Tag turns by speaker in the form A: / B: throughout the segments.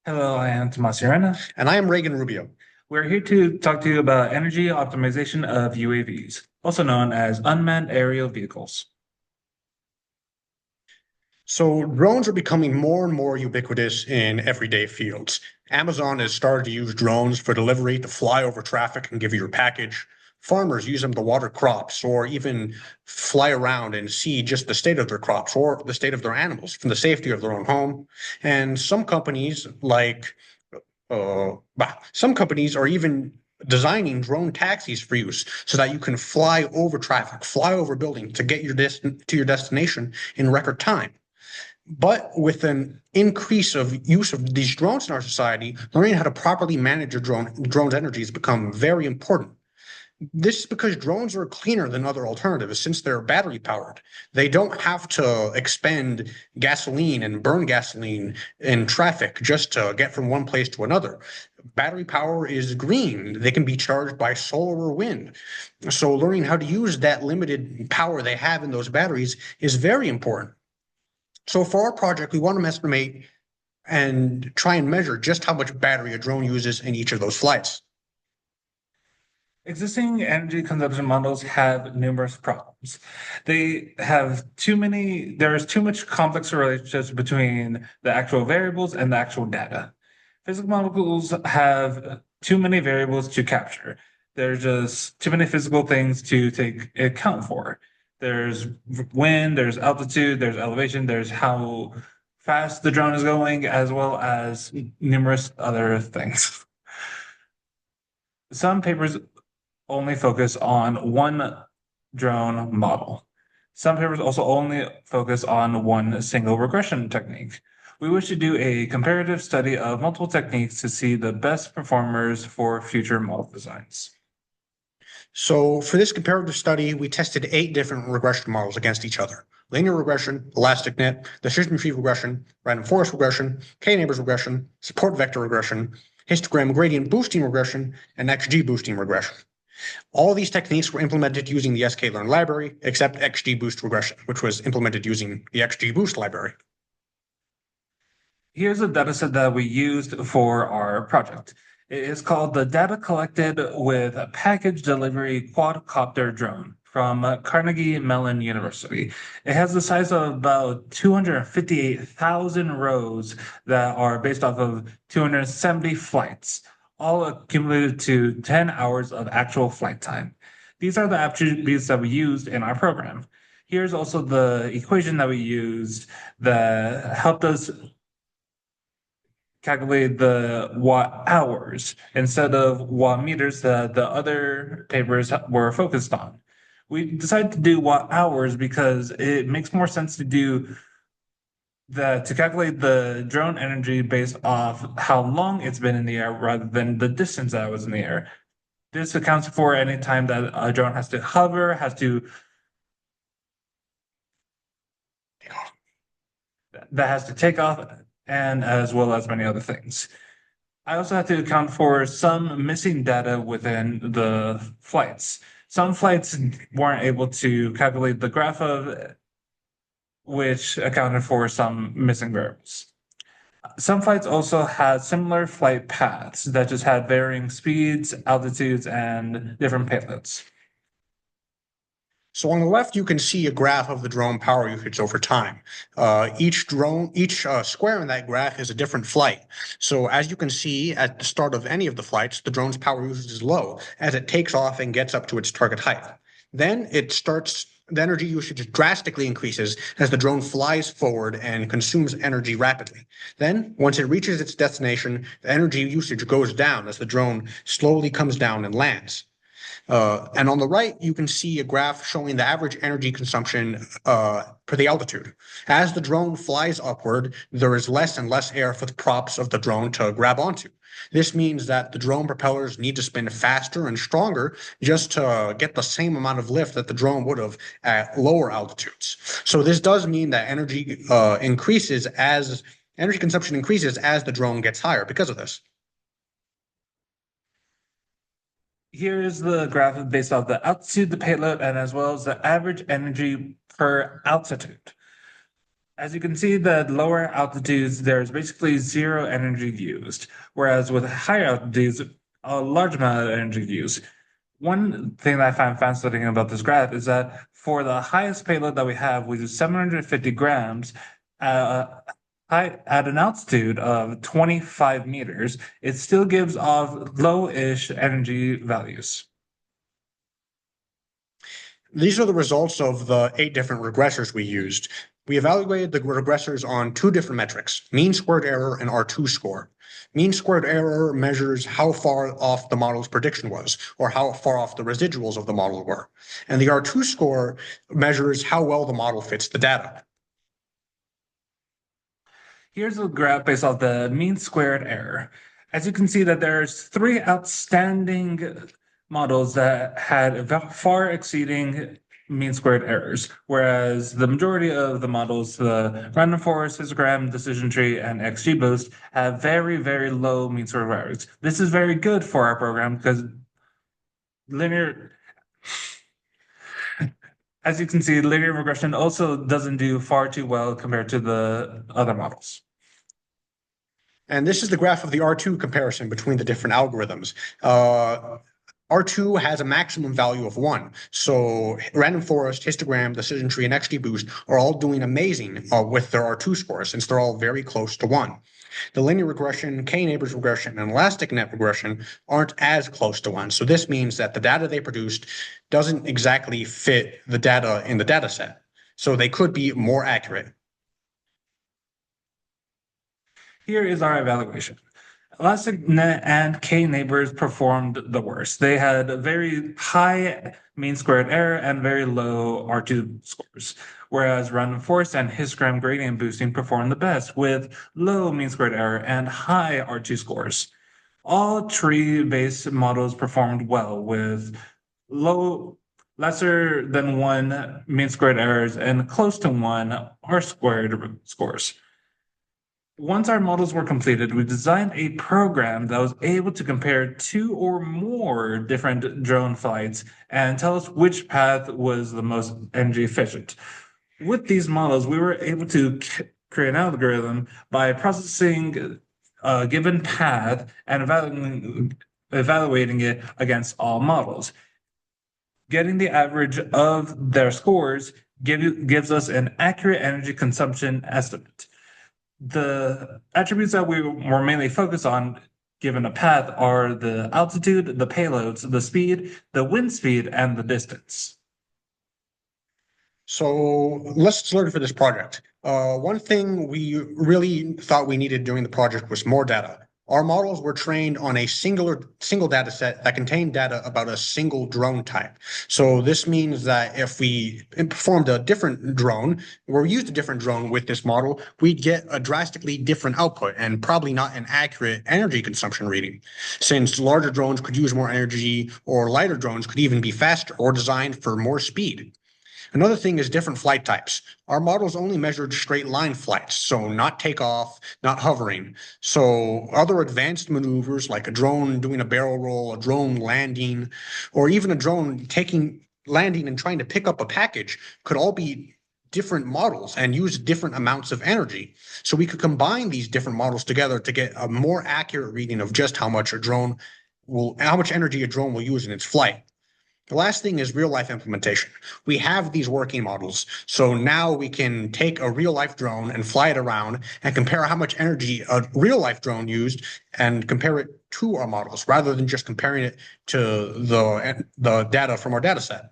A: Hello, I am Tomas Serena.
B: And I am Reagan Rubio.
A: We're here to talk to you about energy optimization of UAVs, also known as unmanned aerial vehicles.
B: So drones are becoming more and more ubiquitous in everyday fields. Amazon has started to use drones for delivery to fly over traffic and give you your package. Farmers use them to water crops or even fly around and see just the state of their crops or the state of their animals from the safety of their own home. And some companies are even designing drone taxis for use so that you can fly over traffic, fly over buildings to get to your destination in record time. But with an increase of use of these drones in our society, learning how to properly manage your drone's energy has become very important. This is because drones are cleaner than other alternatives since they're battery powered. They don't have to expend gasoline and burn gasoline in traffic just to get from one place to another. Battery power is green. They can be charged by solar or wind. So learning how to use that limited power they have in those batteries is very important. So for our project, we want to estimate and try and measure just how much battery a drone uses in each of those flights.
A: Existing energy consumption models have numerous problems. There is too much complex relationships between the actual variables and the actual data. Physical models have too many variables to capture. There's just too many physical things to take account for. There's wind, there's altitude, there's elevation, there's how fast the drone is going, as well as numerous other things. Some papers only focus on one drone model. Some papers also only focus on one single regression technique. We wish to do a comparative study of multiple techniques to see the best performers for future model designs.
B: So for this comparative study, we tested 8 different regression models against each other. Linear regression, elastic net, decision tree regression, random forest regression, k-neighbors regression, support vector regression, histogram gradient boosting regression, and XG boosting regression. All of these techniques were implemented using the sklearn library, except XGBoost regression, which was implemented using the XGBoost library.
A: Here's a dataset that we used for our project. It is called the Data Collected with a Package Delivery Quadcopter Drone from Carnegie Mellon University. It has the size of about 258,000 rows that are based off of 270 flights, all accumulated to 10 hours of actual flight time. These are the attributes that we used in our program. Here's also the equation that we used that helped us calculate the watt hours instead of watt meters that the other papers were focused on. We decided to do watt hours because it makes more sense to do to calculate the drone energy based off how long it's been in the air rather than the distance that it was in the air. This accounts for any time that a drone has to hover, has to take off, and as well as many other things. I also have to account for some missing data within the flights. Some flights weren't able to calculate the graph of, which accounted for some missing variables. Some flights also had similar flight paths that just had varying speeds, altitudes, and different payloads.
B: So on the left, you can see a graph of the drone power usage over time. Each square in that graph is a different flight. So as you can see at the start of any of the flights, the drone's power usage is low as it takes off and gets up to its target height. Then the energy usage drastically increases as the drone flies forward and consumes energy rapidly. Then, once it reaches its destination, the energy usage goes down as the drone slowly comes down and lands. And on the right, you can see a graph showing the average energy consumption per the altitude. As the drone flies upward, there is less and less air for the props of the drone to grab onto. This means that the drone propellers need to spin faster and stronger just to get the same amount of lift that the drone would have at lower altitudes. So this does mean that energy consumption increases as the drone gets higher because of this.
A: Here is the graph based off the altitude, the payload, and as well as the average energy per altitude. As you can see, the lower altitudes, there's basically zero energy used, whereas with higher altitudes, a large amount of energy used. One thing that I find fascinating about this graph is that for the highest payload that we have, which is 750 grams, uh, at an altitude of 25 meters, it still gives off low-ish energy values.
B: These are the results of the 8 different regressors we used. We evaluated the regressors on 2 different metrics, mean squared error and R2 score. Mean squared error measures how far off the model's prediction was, or how far off the residuals of the model were. And the R2 score measures how well the model fits the data.
A: Here's a graph based off the mean squared error. As you can see that there's 3 outstanding models that had far exceeding mean squared errors, whereas the majority of the models, the random forest, histogram, decision tree, and XGBoost, have very, very low mean squared errors. This is very good for our program because linear, as you can see, linear regression also doesn't do far too well compared to the other models.
B: And this is the graph of the R2 comparison between the different algorithms. R2 has a maximum value of 1. So random forest, histogram, decision tree, and XGBoost are all doing amazing with their R2 scores since they're all very close to 1. The linear regression, K-neighbors regression, and elastic net regression aren't as close to 1. So this means that the data they produced doesn't exactly fit the data in the data set. So they could be more accurate.
A: Here is our evaluation. ElasticNet and K-neighbors performed the worst. They had a very high mean squared error and very low R2 scores, whereas random forest and histogram gradient boosting performed the best with low mean squared error and high R2 scores. All tree-based models performed well with lesser than 1 mean squared errors and close to 1 R squared scores. Once our models were completed, we designed a program that was able to compare 2 or more different drone flights and tell us which path was the most energy efficient. With these models, we were able to create an algorithm by processing a given path and evaluating it against all models. Getting the average of their scores gives us an accurate energy consumption estimate. The attributes that we were mainly focused on given a path are the altitude, the payloads, the speed, the wind speed, and the distance.
B: So let's learn for this project. One thing we really thought we needed during the project was more data. Our models were trained on a single data set that contained data about a single drone type. So this means that if we performed a different drone or used a different drone with this model, we'd get a drastically different output and probably not an accurate energy consumption reading, since larger drones could use more energy or lighter drones could even be faster or designed for more speed. Another thing is different flight types. Our models only measured straight line flights, so not takeoff, not hovering. So other advanced maneuvers like a drone doing a barrel roll, a drone landing, or even a drone landing and trying to pick up a package could all be different models and use different amounts of energy. So we could combine these different models together to get a more accurate reading of just how much energy a drone will use in its flight. The last thing is real life implementation. We have these working models. So now we can take a real life drone and fly it around and compare how much energy a real life drone used and compare it to our models rather than just comparing it to the data from our data set.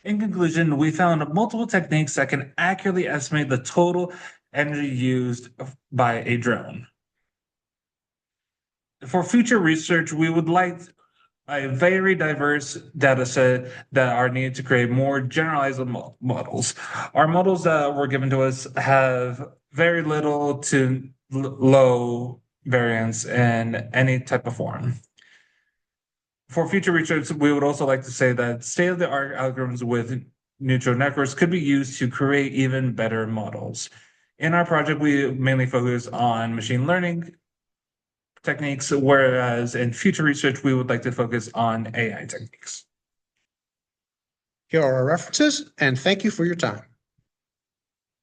A: In conclusion, we found multiple techniques that can accurately estimate the total energy used by a drone. For future research, we would like a very diverse data set that are needed to create more generalized models. Our models that were given to us have very little to low variance in any type of form. For future research, we would also like to say that state-of-the-art algorithms with neutral networks could be used to create even better models. In our project, we mainly focus on machine learning techniques, whereas in future research, we would like to focus on AI techniques.
B: Here are our references, and thank you for your time.